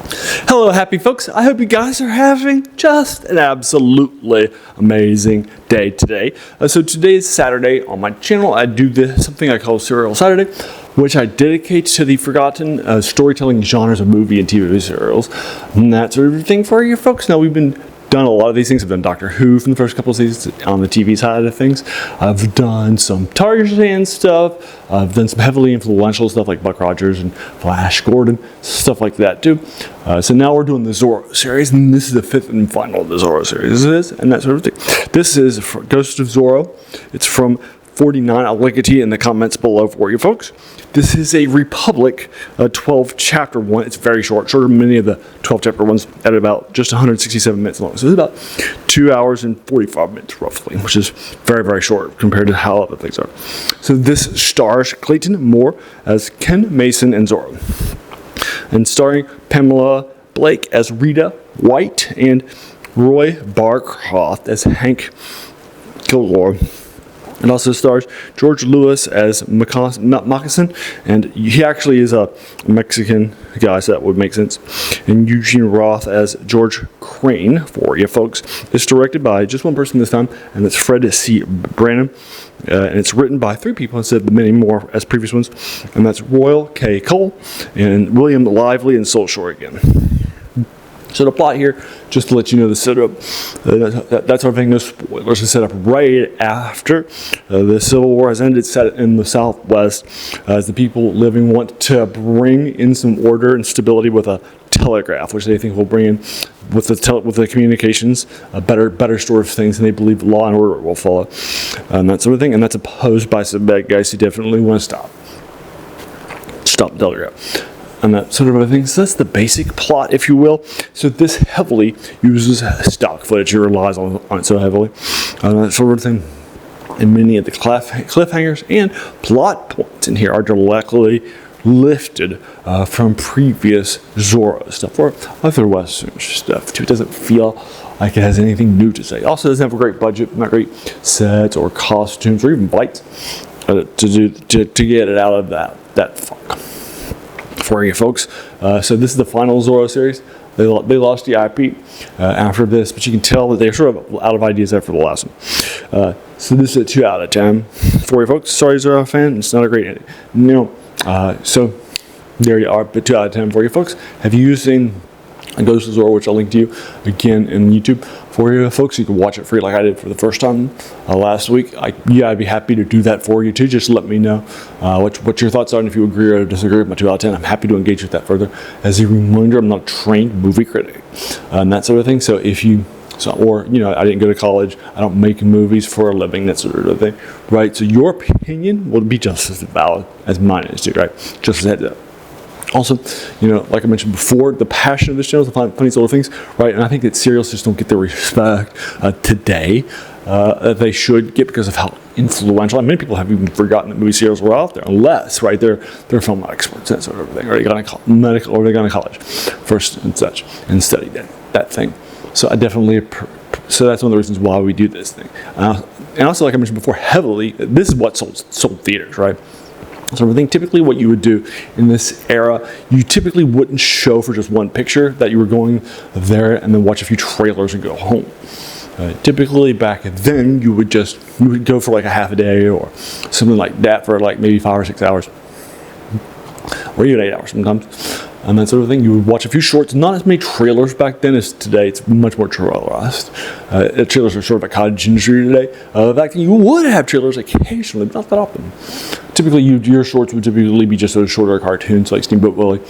Hello, happy folks. I hope you guys are having just an absolutely amazing day today. So today is Saturday. On my channel, I do something I call Serial Saturday, which I dedicate to the forgotten storytelling genres of movie and TV serials. And that's everything for you folks. Now, we've been done a lot of these things. I've done Doctor Who from the first couple of seasons on the TV side of things. I've done some Tarzan stuff. I've done some heavily influential stuff like Buck Rogers and Flash Gordon, stuff like that too. So now we're doing the Zorro series, and this is the fifth and final of the Zorro series. And that sort of thing. This is Ghost of Zorro. It's from 49. I'll link it to you in the comments below for you folks. This is a Republic 12 chapter one. It's very short, shorter than many of the 12 chapter ones, at about just 167 minutes long. So it's about 2 hours and 45 minutes roughly, which is very, very short compared to how other things are. So this stars Clayton Moore as Ken Mason and Zorro, and starring Pamela Blake as Rita White and Roy Barcroft as Hank Kilgore. It also stars George Lewis as Moccasin, and he actually is a Mexican guy, so that would make sense. And Eugene Roth as George Crane for you folks. It's directed by just one person this time, and it's Fred C. Branham. And it's written by three people instead of the many more as previous ones, and that's Royal K. Cole and William Lively and Sol Shore again. So the plot here, just to let you know the setup, that's our thing, no spoilers. The setup right after the Civil War has ended, set in the Southwest, as the people living want to bring in some order and stability with a telegraph, which they think will bring in with the communications a better sort of things, and they believe law and order will follow, and that sort of thing. And that's opposed by some bad guys who definitely want to stop the telegraph. And that sort of other thing. So that's the basic plot, if you will. So this heavily uses stock footage. It relies on it so heavily. That sort of thing. And many of the cliffhangers and plot points in here are directly lifted from previous Zorro stuff or other Western stuff too. It doesn't feel like it has anything new to say. It also doesn't have a great budget, not great sets or costumes or even bites to get it out of that funk for you folks. So this is the final Zorro series. They lost the IP after this, but you can tell that they're sort of out of ideas after the last one. So this is a 2 out of 10 for you folks. Sorry, Zorro fan, it's not a great ending. So there you are, but 2 out of 10 for you folks. Have you seen Ghost of Zorro, which I'll link to you again in YouTube for you folks? You can watch it free like I did for the first time last week. I'd be happy to do that for you too. Just let me know what your thoughts are, and if you agree or disagree with my 2 out of 10, I'm happy to engage with that further. As a reminder, I'm not a trained movie critic and that sort of thing. So if you I didn't go to college. I don't make movies for a living, that sort of thing, right? So your opinion will be just as valid as mine is too, right? Just as a heads up. Also, like I mentioned before, the passion of this channel is to find funny little things, right? And I think that serials just don't get the respect today that they should get because of how influential. Many people have even forgotten that movie serials were out there, unless, right, they're film experts, that sort of thing, or they got to college first and such and studied that thing. So I definitely, so that's one of the reasons why we do this thing. And also, like I mentioned before, heavily, this is what sold theaters, right? So I think typically what you would do in this era, you typically wouldn't show for just one picture, that you were going there and then watch a few trailers and go home. Typically back then, you would go for like a half a day or something like that for like maybe 5 or 6 hours, or even 8 hours sometimes. And that sort of thing. You would watch a few shorts, not as many trailers back then as today. It's much more trailerized. Trailers are sort of a cottage industry today. Back then, you would have trailers occasionally, but not that often. Typically, your shorts would typically be just those shorter cartoons like Steamboat Willie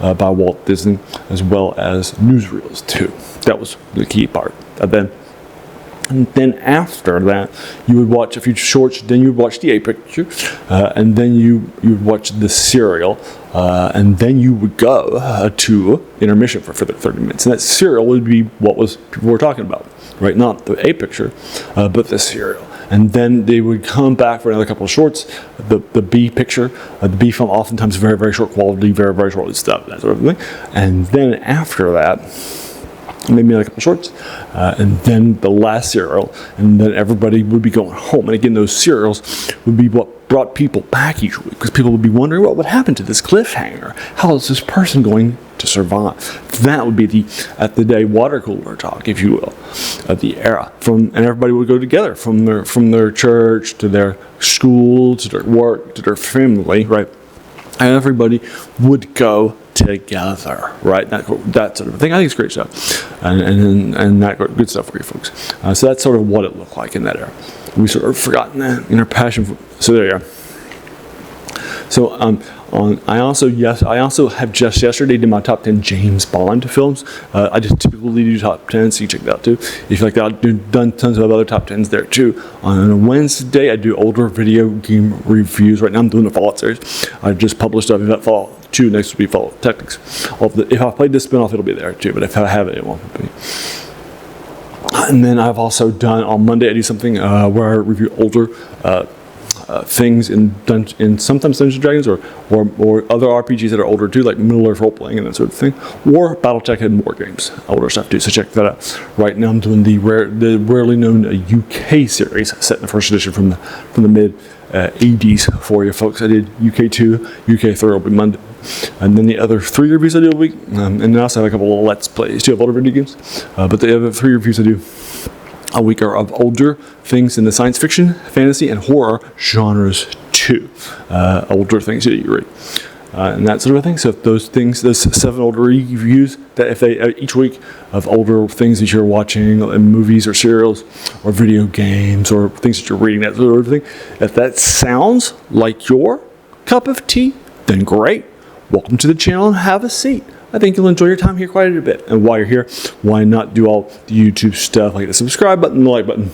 by Walt Disney, as well as newsreels too. That was the key part of them. And then after that, you would watch a few shorts, then you would watch the A picture, and then you would watch the serial, and then you would go to intermission for further 30 minutes. And that serial would be what people were talking about, right? Not the A picture, but the serial. And then they would come back for another couple of shorts, the B picture, the B film, oftentimes very, very short quality, very, very short stuff, that sort of thing. And then after that, maybe like a couple shorts, and then the last serial, and then everybody would be going home. And again, those serials would be what brought people back each week, because people would be wondering what would happen to this cliffhanger. How is this person going to survive? That would be the day water cooler talk, if you will, of the era. And everybody would go together from their church to their school to their work to their family, right? And everybody would go together, right? That sort of thing. I think it's great stuff, and that good stuff for you folks. So that's sort of what it looked like in that era. We sort of forgotten that in our passion for. So there you are. So I also have just yesterday did my top 10 James Bond films. I just typically do top 10s, so you check that out too. If you like that, I've done tons of other top 10s there too. On a Wednesday, I do older video game reviews. Right now, I'm doing the Fallout series. I just published Fallout 2. Next will be Fallout Tactics. If I played this spinoff, it'll be there too. But if I have it, it won't be. And then I've also done on Monday, I do something where I review older things in sometimes Dungeons & Dragons or other RPGs that are older too, like Middle-earth role-playing and that sort of thing, or Battletech and more games, older stuff too, so check that out. Right now I'm doing the rarely known UK series set in the first edition from the mid 80s for you folks. I did UK 2, UK 3 will be Monday, and then the other 3 reviews I do a week, and then I also have a couple of Let's Plays too of older video games, but the other 3 reviews I do a week are of older things in the science fiction, fantasy, and horror genres too. Older things that you read. And that sort of thing. So if those 7 older reviews, that if they each week of older things that you're watching, movies or serials or video games or things that you're reading, that sort of thing, if that sounds like your cup of tea, then great. Welcome to the channel and have a seat. I think you'll enjoy your time here quite a bit. And while you're here, why not do all the YouTube stuff like the subscribe button, the like button,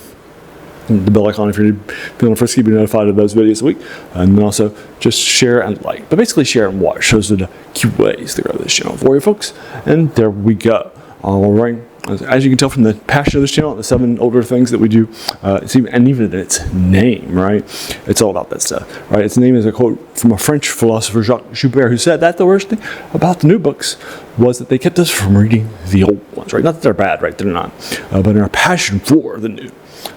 the bell icon if you're feeling first, keep you notified of those videos a week, and then also just share and like. But basically share and watch. Those are the key ways to grow this channel for you folks. And there we go. All right. As you can tell from the passion of this channel, the 7 older things that we do, and even its name, right? It's all about that stuff, right? Its name is a quote from a French philosopher, Jacques Joubert, who said that the worst thing about the new books was that they kept us from reading the old ones, right? Not that they're bad, right? They're not. But in our passion for the new,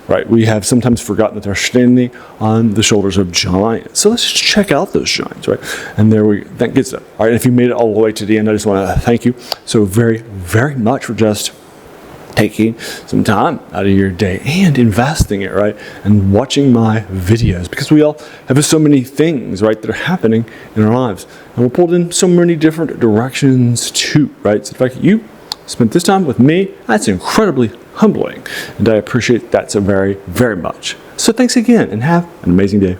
right? We have sometimes forgotten that they're standing on the shoulders of giants. So let's just check out those giants, right? And that gets them. All right, and if you made it all the way to the end, I just want to thank you so very, very much for just taking some time out of your day and investing it, right? And watching my videos, because we all have so many things, right, that are happening in our lives. And we're pulled in so many different directions too, right? So the fact that you spent this time with me, that's incredibly humbling. And I appreciate that so very, very much. So thanks again and have an amazing day.